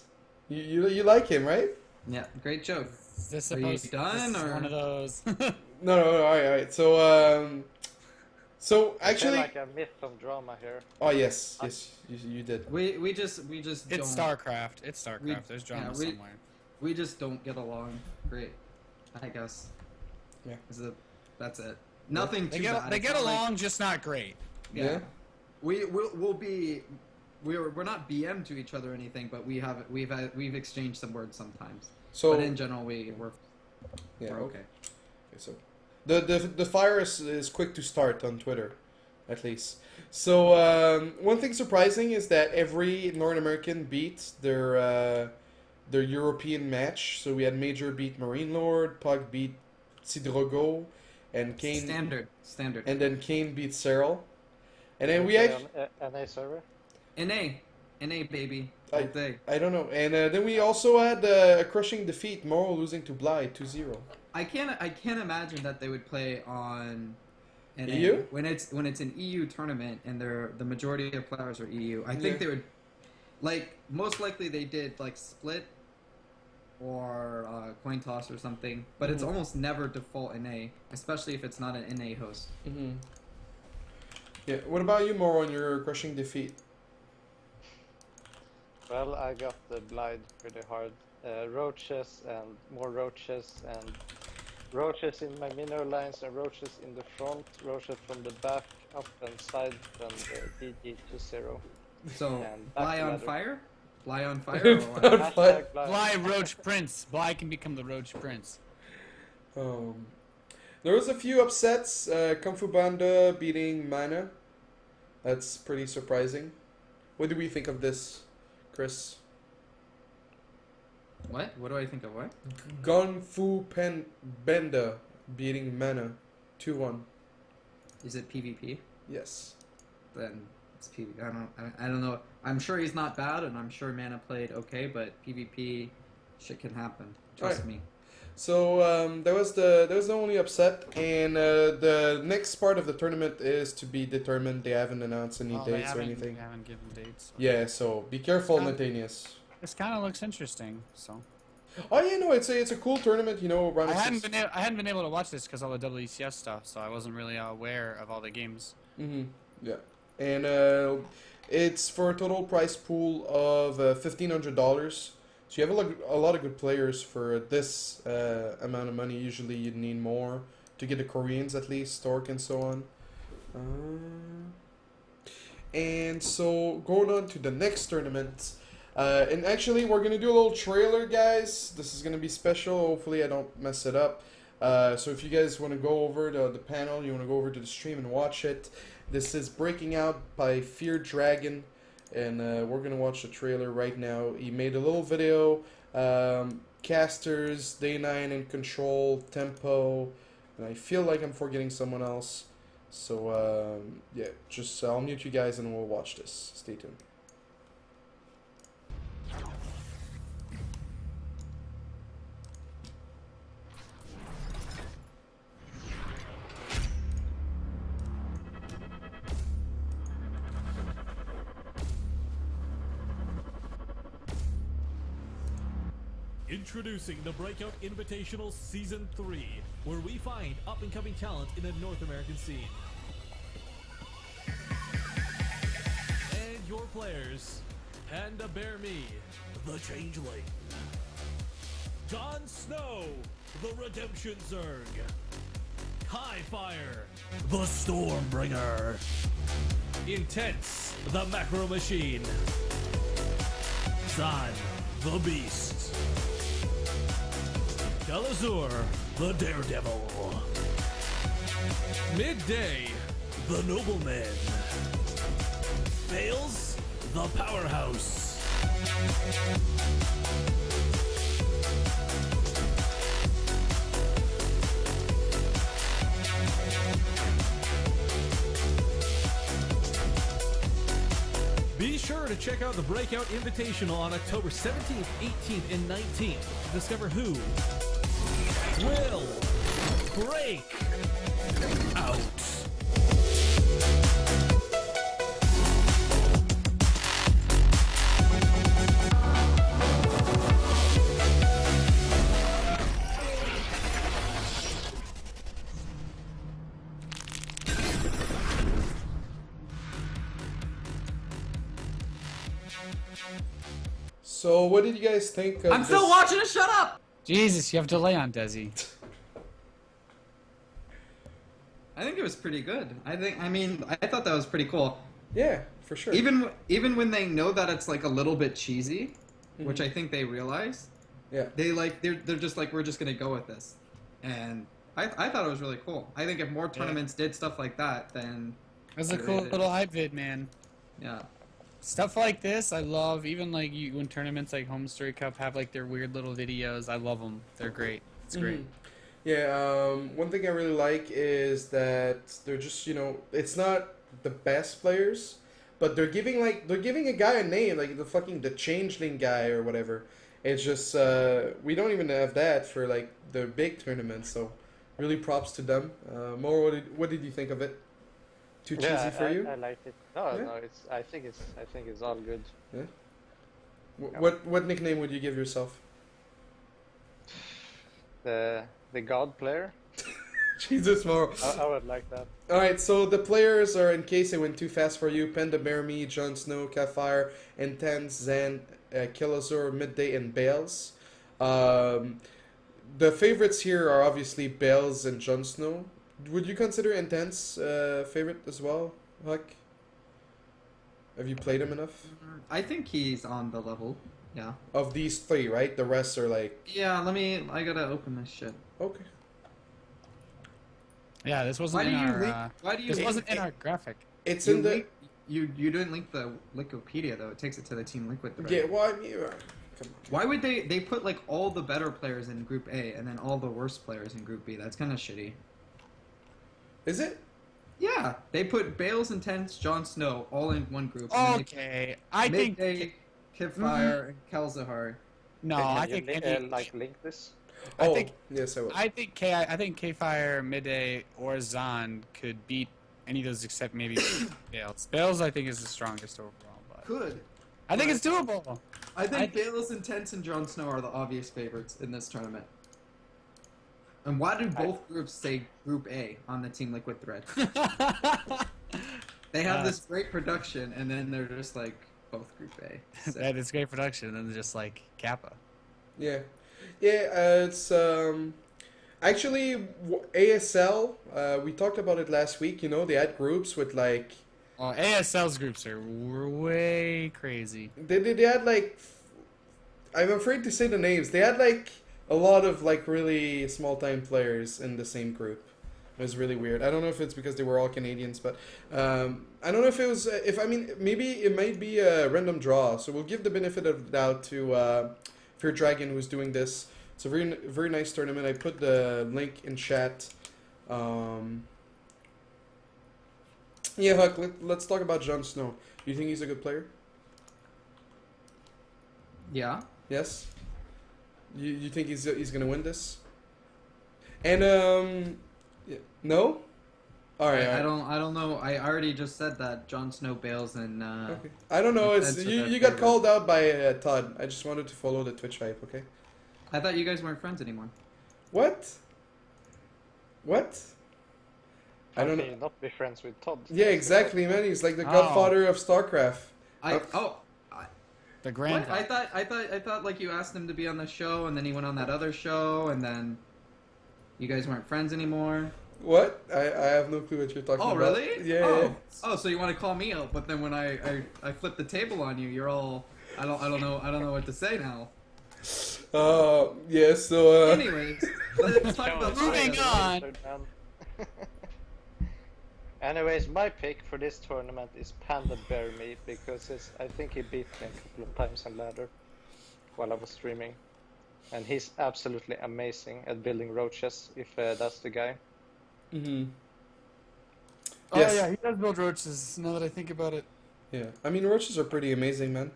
You like him, right? Yeah, great joke. Is this Are you supposed done, this is or one of those? No, all right. So I feel actually, like I missed some drama here. oh yes, you did. we just It's don't. Starcraft. It's Starcraft. There's drama somewhere. We just don't get along great, I guess. Yeah. That's it. Nothing They too get bad. they It's get not along, just not great. Yeah. We'll be. We're not BM to each other or anything, but we've exchanged some words sometimes. So but in general, we're yeah, okay. Okay, so the fire is quick to start on Twitter, at least. So one thing surprising is that every North American beat their European match. So we had Major beat Marine Lord, Pug beat Sidrogo, and Kane Standard. and then Kane beat Cyril. And then we actually On NA server? NA baby, all day. I don't know. And then we also had a crushing defeat, Morrow losing to Bly 2-0. I can't imagine that they would play on NA EU? when it's an EU tournament and the majority of players are EU. I think they would, like, most likely they did like split or coin toss or something, but it's almost never default NA, especially if it's not an NA host. Mm-hmm. Yeah. What about you, Morrow, on your crushing defeat? Well, I got the blind pretty hard. Roaches and more roaches and roaches in my minor lines and roaches in the front, roaches from the back, up and side, and DG to 0. So And back Bly to on ladder. fire, Bly on fire. Or what? Hashtag blind. Bly Roach Prince. Bly can become the Roach Prince. There was a few upsets. Kung Fu Banda beating Mana. That's pretty surprising. What do we think of this, Chris? What? What do I think of what? Kung Fu Banda beating Mana 2-1. Is it PvP? Yes. Then it's PvP. I don't know. I'm sure he's not bad, and I'm sure Mana played okay, but PvP shit can happen. Trust me. So that was the only upset, and the next part of the tournament is to be determined. They haven't announced any dates or anything. They haven't given dates. Yeah, so be careful, Um, Nathanias. This kind of looks interesting. So Oh yeah, no, it's a cool tournament. You know, round I of hadn't six. been I hadn't been able to watch this because all the WCS stuff, so I wasn't really aware of all the games. Yeah, and it's for a total price pool of $1,500. So you have a lot of good players for this amount of money. Usually you'd need more to get the Koreans at least, Stork and so on. And so going on to the next tournament. And actually we're going to do a little trailer, guys. This is going to be special. Hopefully I don't mess it up. So if you guys want to go over to the panel, you want to go over to the stream and watch it. This is Breaking Out by Fear Dragon. And we're going to watch the trailer right now. He made a little video. Casters, Day 9 and Control, Tempo. And I feel like I'm forgetting someone else. So, yeah, just I'll mute you guys and we'll watch this. Stay tuned. Introducing the Breakout Invitational Season 3, where we find up-and-coming talent in the North American scene. And your players, Panda Bear Me, the Changeling. Jon Snow, the Redemption Zerg. High Fire, the Stormbringer. Intense, the Macro Machine. Zan, the Beast. Delazur, the Daredevil. Midday, the Nobleman. Bales, the Powerhouse. Be sure to check out the Breakout Invitational on October 17th, 18th, and 19th to discover who will break out. So, what did you guys think of I'm still this? watching it. Shut up. Jesus, you have delay on Desi. I think it was pretty good. I thought that was pretty cool. Yeah, for sure. Even when they know that it's like a little bit cheesy, which I think they realize, Yeah. they're just like, we're just gonna go with this, and I thought it was really cool. I think if more tournaments did stuff like that, then That's a cool little hype vid, man. yeah. Stuff like this, I love. Even like when tournaments like Home Story Cup have like their weird little videos, I love them. They're great. It's great. Yeah, one thing I really like is that they're just, it's not the best players, but they're giving a guy a name, like the Changeling guy or whatever. It's just we don't even have that for like the big tournaments, so really props to them. More, what did you think of it? Too cheesy for you? I liked it. No, Yeah. no, I think it's all good. Yeah. What nickname would you give yourself? The God player. Jesus, more. I would like that. Alright, so the players are, in case it went too fast for you, Panda Bear Me, Jon Snow, Catfire, Intense, Zan, Kilazur, Midday, and Bales. The favorites here are obviously Bales and Jon Snow. Would you consider Intense favorite as well, HuK? Have you played him enough? I think he's on the level. Yeah. Of these three, right? The rest are like... Yeah, I gotta open this shit. Okay. Yeah, this wasn't Why do in you our. link? Why do you? This link- wasn't in our graphic. It's you in the... link- You didn't link the Wikipedia though. It takes it to the Team Liquid thread. Yeah, well, I mean, come on. Why would they put like all the better players in Group A and then all the worst players in Group B? That's kind of shitty. Is it? Yeah, they put Bales, Intense, Jon Snow all in one group. and then Okay, I they think Midday, Kipfire, and Kelzahar. no. Can I you think link, any, like link this? I think yes, I will. I think K Fire, Midday, or Zon could beat any of those except maybe Bales. Bales I think is the strongest overall, but Could. I think it's doable. I think Bales, Intense, and Jon Snow are the obvious favorites in this tournament. And why do both groups say Group A on the Team Liquid thread? They have this great production, and then they're just like, both Group A. That is great production, and then just like Kappa. Yeah, it's actually ASL. We talked about it last week. You know, they had groups with like. Well, ASL's groups are way crazy. They had like. I'm afraid to say the names. They had like a lot of like really small time players in the same group. It was really weird. I don't know if it's because they were all Canadians, but I don't know if it was. Maybe it might be a random draw. So we'll give the benefit of the doubt to Fear Dragon, who's doing this. It's a very nice tournament. I put the link in chat. Yeah, HuK. Let's talk about Jon Snow. You think he's a good player? Yeah. Yes. You think he's gonna win this? And no. All right. I don't know. I already just said that Jon Snow, Bales, and Okay. I don't know. It's you got called out by Todd. I just wanted to follow the Twitch hype. Okay. I thought you guys weren't friends anymore. What? What? I don't How can know. you not be friends with Todd? Yeah, exactly, man. He's like the godfather of Starcraft. The grand. What? I thought like you asked him to be on the show, and then he went on that other show, and then you guys weren't friends anymore. What? I have no clue what you're talking about. Oh, really? Yeah. Oh. Yeah. Oh, so you want to call me out, but then when I flip the table on you, you're all I don't know what to say now. Yeah. So. Anyways, let's talk about Moving on. Anyways, my pick for this tournament is Panda Bear Me because I think he beat me a couple of times on ladder while I was streaming, and he's absolutely amazing at building roaches. If that's the guy. Mm-hmm. Oh Yes. yeah, he does build roaches. Now that I think about it. Yeah. I mean, roaches are pretty amazing, man.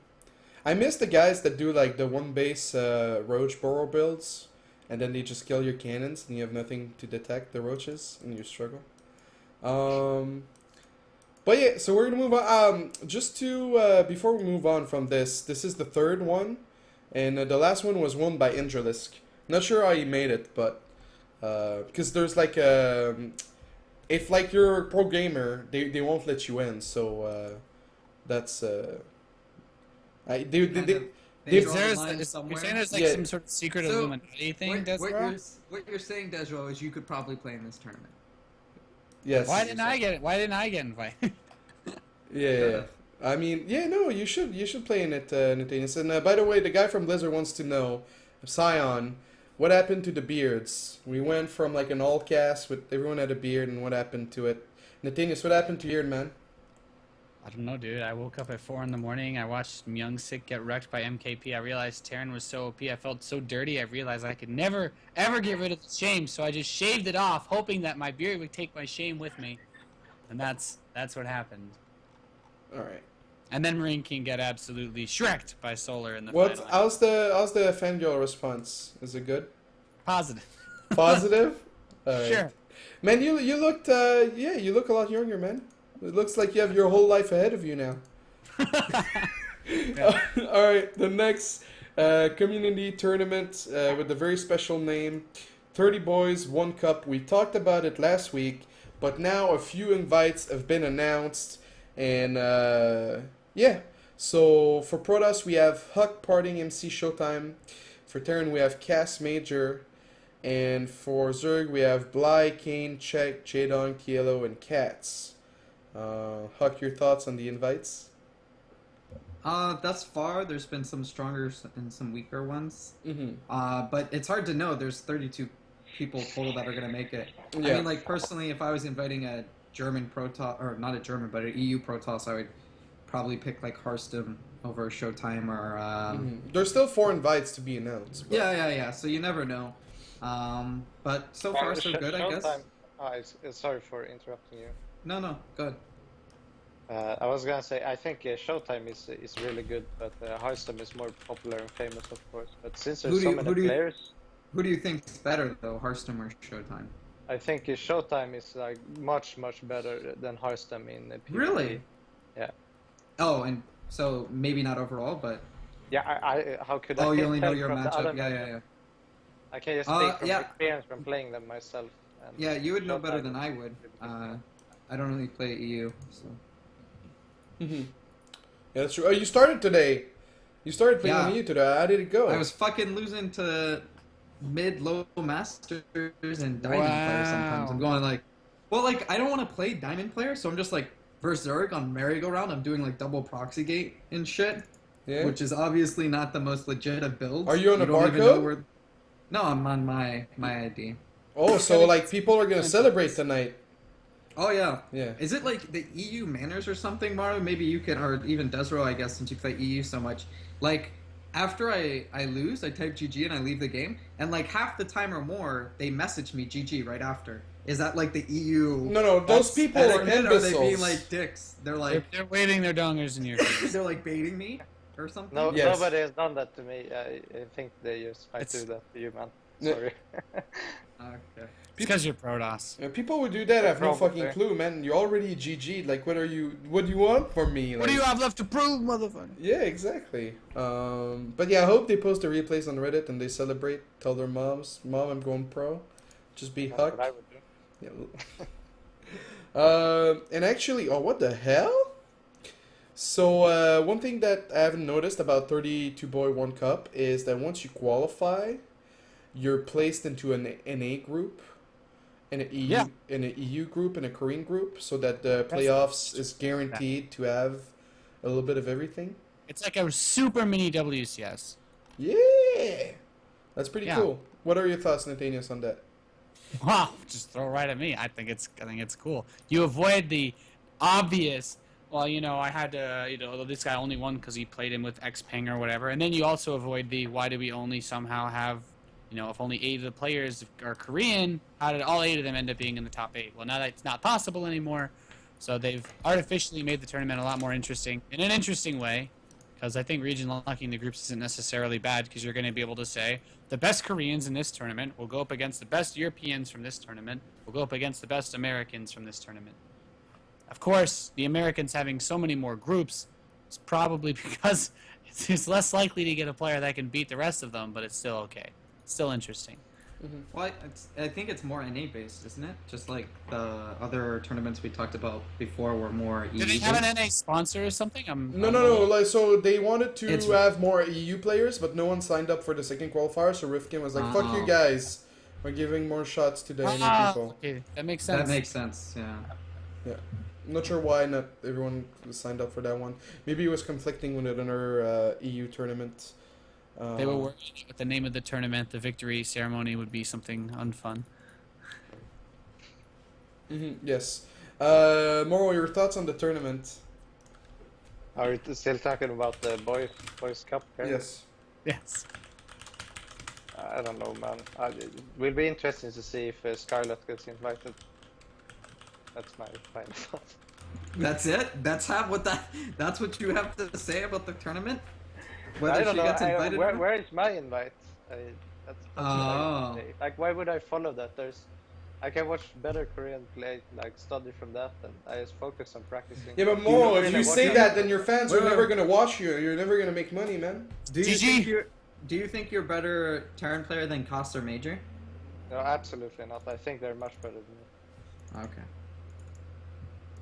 I miss the guys that do like the one base roach burrow builds, and then they just kill your cannons, and you have nothing to detect the roaches, and you struggle. But yeah, so we're gonna move on. Just to before we move on from this is the third one, and the last one was won by Indralisk. Not sure how he made it, but because there's like if like you're a pro gamer, they won't let you in. So that's they Maybe Is there online you're somewhere. saying there's like Yeah. some sort of secret So, Illuminati thing, desRow? what you're saying, desRow, is you could probably play in this tournament. yes. Why didn't I get invited? Yeah. I mean, yeah, no, you should play in it, Nathanias. And by the way, the guy from Blizzard wants to know, Scion, what happened to the beards? We went from like an all cast with everyone had a beard, and what happened to it? Nathanias, what happened to your man? I don't know, dude. I woke up at 4 in the morning. I watched Myung-Sik get wrecked by MKP. I realized Terran was so OP. I felt so dirty. I realized I could never, ever get rid of the shame. So I just shaved it off, hoping that my beard would take my shame with me. And that's what happened. All right. And then Marine King got absolutely shreked by Solar in the What? final. How's the fangirl response? Is it good? Positive. Positive? All right. Sure. Man, you looked you look a lot younger, man. It looks like you have your whole life ahead of you now. All right, the next community tournament with a very special name, 30 Boys, 1 Cup. We talked about it last week, but now a few invites have been announced, and yeah. So for Protoss, we have HuK, Parting, MC, Showtime. For Terran, we have Cass, Major. And for Zerg, we have Bly, Kane, Check, Jadong, Kielo, and Cats. HuK, your thoughts on the invites? Thus far, there's been some stronger and some weaker ones. Mm-hmm. But it's hard to know. There's 32 people total that are going to make it. Yeah. I mean, like, personally, if I was inviting a German Protoss, or not a German, but an EU Protoss, I would probably pick, like, Hearthstone over Showtime or... There's still 4 invites to be announced. But... Yeah. So you never know. But so far, so good, I guess. Sorry for interrupting you. No, good. I was gonna say I think Showtime is really good, but Hearthstone is more popular and famous, of course. But since there's so many players, Who do you think's better though, Hearthstone or Showtime? I think his Showtime is like much better than Hearthstone in the PvP. Really? Yeah. Oh, and so maybe not overall, but Yeah, I how could I oh, you only know tell your from the other matchup. Yeah, matchup? yeah. I can just speak from yeah. experience from playing them myself. And Yeah, you would know better Showtime than I is would. really I don't really play EU, so. Yeah, that's true. Oh, you started today. You started playing Yeah. on EU today. How did it go? I was fucking losing to mid-low masters and diamond players sometimes. I'm going like, well, like I don't want to play diamond player, so I'm just like versus Zerg on merry-go-round. I'm doing like double proxy gate and shit, Yeah. which is obviously not the most legit of builds. Are you on a don't even know barcode? where- No, I'm on my ID. Oh, so like people are gonna celebrate tonight. Oh yeah. Yeah. Is it like the EU manners or something, Mario? Maybe you can, or even desRow, I guess, since you play EU so much. Like, after I lose, I type GG and I leave the game, and like half the time or more, they message me GG right after. Is that like the EU? No, those people are etiquette, or are they imbeciles. being like dicks? They're like They're waving their dongers in your face. they're like baiting me or something. No, Yes. nobody has done that to me. I think they just might It's- do that to you, man. Yeah. Sorry. Okay. It's because you're Protoss. People who do that have no Probably. fucking clue, man. You're already GG'd. Like, what do you want from me? What do Like- you have left to prove, motherfucker? Yeah, exactly. But yeah, I hope they post the replays on Reddit and they celebrate. Tell their moms, "Mom, I'm going pro." Just be That's what I HuK. would do. Yeah. And actually, oh, what the hell? So one thing that I haven't noticed about 32 Boy 1 Cup is that once you qualify, you're placed into an A group, in an EU group, and a Korean group, so that the playoffs is guaranteed to have a little bit of everything. It's like a super mini WCS. Yeah, that's pretty Yeah. cool. What are your thoughts, Nathanias, on that? Wow, just throw it right at me. I think it's cool. You avoid the obvious. Well, I had to. This guy only won because he played him with X ping or whatever, and then you also avoid the why do we only somehow have, if only 8 of the players are Korean, how did all 8 of them end up being in the top 8? Well, now that's not possible anymore, so they've artificially made the tournament a lot more interesting in an interesting way. Because I think region locking the groups isn't necessarily bad, because you're going to be able to say the best Koreans in this tournament will go up against the best Europeans from this tournament, will go up against the best Americans from this tournament. Of course, the Americans having so many more groups is probably because it's less likely to get a player that can beat the rest of them, but it's still okay. It's still interesting. Well, I think it's more NA based, isn't it? Just like the other tournaments we talked about before were more EU. Do they have an NA sponsor or something? No. Like, so they wanted to It's- have more EU players, but no one signed up for the second qualifier. So Rifkin was like, "Fuck you Oh. guys, we're giving more shots to the NA people." Okay, that makes sense. That makes sense. Yeah. I'm not sure why not everyone was signed up for that one. Maybe it was conflicting with another EU tournament. They were worried with the name of the tournament, the victory ceremony would be something unfun. Yes. Morrow, your thoughts on the tournament? Are we still talking about the boys cup here? Yes. Yes. I don't know, man. It will be interesting to see if Scarlett gets invited. That's my final thought. That's it. That's what you have to say about the tournament. I Whether don't she know. gets invited. or not? Where is my invite? That's what I would say. Like, why would I follow that? I can watch better Korean play, like study from that, and I just focus on practicing. Yeah, but Do Morrow, not if really you watch say it. that, then your fans are Wait, never wait. gonna watch you. You're never gonna make money, man. Do you GG. think you're a better Terran player than Cost or Major? No, absolutely not. I think they're much better than me. Okay.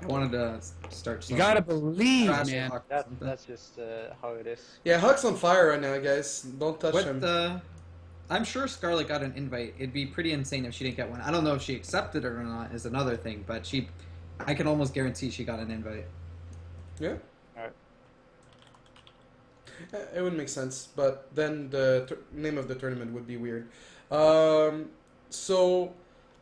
I wanted to start. You gotta believe, trash man. talk or something. That's just how it is. Yeah, HuK's on fire right now, guys. Don't touch him. I'm sure Scarlett got an invite. It'd be pretty insane if she didn't get one. I don't know if she accepted it or not is another thing, but I can almost guarantee she got an invite. Yeah. Alright. It would make sense, but then the name of the tournament would be weird. So,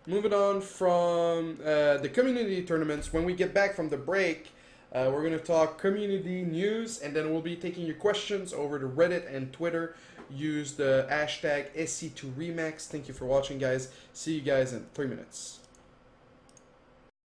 moving on from the community tournaments, when we get back from the break, we're going to talk community news, and then we'll be taking your questions over to Reddit and Twitter. Use the hashtag SC2Remax. Thank you for watching, guys. See you guys in 3 minutes.